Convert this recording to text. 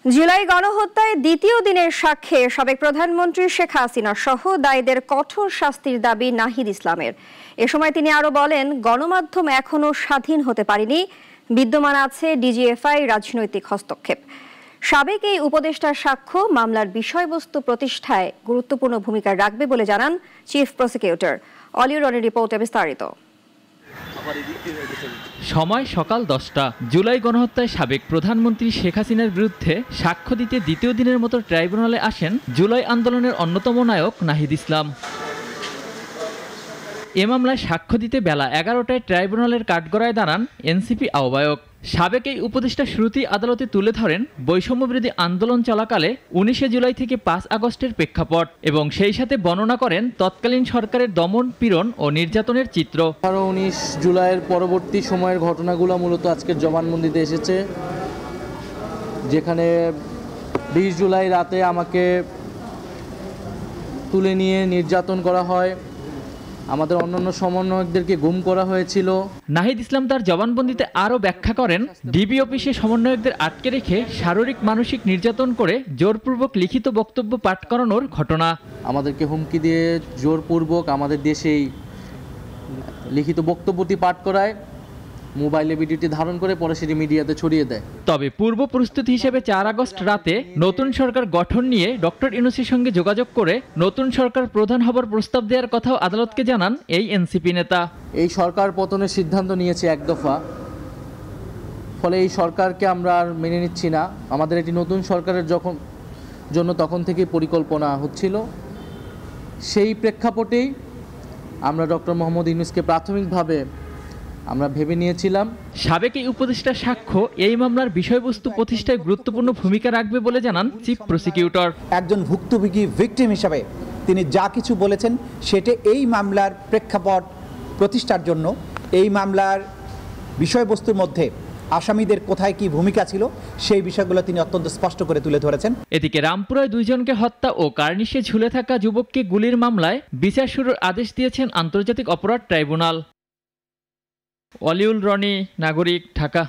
জুলাই গণহত্যায় দ্বিতীয় দিনের সাক্ষ্যে সাবেক প্রধানমন্ত্রী শেখ হাসিনা সহ দায়ীদের কঠোর শাস্তির দাবি নাহিদ ইসলামের। এ সময় তিনি আরো বলেন, গণমাধ্যম এখনো স্বাধীন হতে পারেনি, বিদ্যমান আছে ডিজিএফআই রাজনৈতিক হস্তক্ষেপ। সাবেক এই উপদেষ্টার সাক্ষ্য মামলার বিষয়বস্তু প্রতিষ্ঠায় গুরুত্বপূর্ণ ভূমিকা রাখবে বলে জানান চিফ প্রসিকিউটর। অলিউর রনির রিপোর্টে বিস্তারিত। সময় সকাল 10টা। জুলাই গণহত্যায় সাবেক প্রধানমন্ত্রী শেখ হাসিনার বিরুদ্ধে সাক্ষ্য দিতে দ্বিতীয় দিনের মতো ট্রাইব্যুনালে আসেন জুলাই আন্দোলনের অন্যতম নায়ক নাহিদ ইসলাম। এ মামলায় সাক্ষ্য দিতে বেলা 11টায় ট্রাইব্যুনালের কাঠগড়ায় দাঁড়ান এনসিপি আহ্বায়ক। সাবেক এই উপদেষ্টা শুরুতেই আদালতে তুলে ধরেন বৈষম্যবিরোধী আন্দোলন চলাকালে 19শে জুলাই থেকে 5 আগস্টের প্রেক্ষাপট এবং সেই সাথে বর্ণনা করেন তৎকালীন সরকারের দমন, পীড়ন ও নির্যাতনের চিত্র। 19 জুলাইয়ের পরবর্তী সময়ের ঘটনাগুলো মূলত আজকের জবানবন্দিতে এসেছে, যেখানে 20 জুলাই রাতে আমাকে তুলে নিয়ে নির্যাতন করা হয়, আমাদের অন্যান্য সমন্বয়কদেরকে গুম করা হয়েছিল। নাহিদ ইসলাম তার জবানবন্দিতে আরও ব্যাখ্যা করেন, ডিবি অফিসে সমন্বয়কদের আটকে রেখে শারীরিক মানসিক নির্যাতন করে জোরপূর্বক লিখিত বক্তব্য পাঠ করানোর ঘটনা। আমাদেরকে হুমকি দিয়ে জোরপূর্বক আমাদের দেশেই লিখিত বক্তব্যটি পাঠ করায়, মোবাইলে ভিডিওটি ধারণ করে পরে সেটি মিডিয়াতে ছড়িয়ে দেয়। তবে পূর্ব প্রস্তুতি হিসেবে 4 আগস্ট রাতে নতুন সরকার গঠন নিয়ে ডক্টর ইউনূসের সঙ্গে যোগাযোগ করে নতুন সরকার প্রধান হবার প্রস্তাব দেওয়ার কথাও আদালতকে জানান এই এনসিপি নেতা। এই সরকার পতনের সিদ্ধান্ত নিয়েছে এক দফা, ফলে এই সরকারকে আমরা আর মেনে নিচ্ছি না। আমাদের একটি নতুন সরকারের জন্য তখন থেকেই পরিকল্পনা হচ্ছিল। সেই প্রেক্ষাপটেই আমরা ডক্টর মোহাম্মদ ইউনূসকে প্রাথমিকভাবে আমরা ভেবে নিয়েছিলাম। সাবেক এই উপদেষ্টার সাক্ষ্য এই মামলার বিষয়বস্তু প্রতিষ্ঠায় গুরুত্বপূর্ণ ভূমিকা রাখবে বলে জানান চিফ প্রসিকিউটর। একজন ভুক্তভোগী ভিকটিম হিসাবে তিনি যা কিছু বলেছেন সেটা এই মামলার প্রেক্ষাপট প্রতিষ্ঠার জন্য, এই মামলার বিষয়বস্তুর মধ্যে আসামিদের কোথায় কি ভূমিকা ছিল সেই বিষয়গুলো তিনি অত্যন্ত স্পষ্ট করে তুলে ধরেছেন। এদিকে রামপুরায় 2 জনকে হত্যা ও কার্নিশে ঝুলে থাকা যুবককে গুলির মামলায় বিচার শুরুর আদেশ দিয়েছেন আন্তর্জাতিক অপরাধ ট্রাইব্যুনাল। অলিউল রনি, নাগরিক, ঢাকা।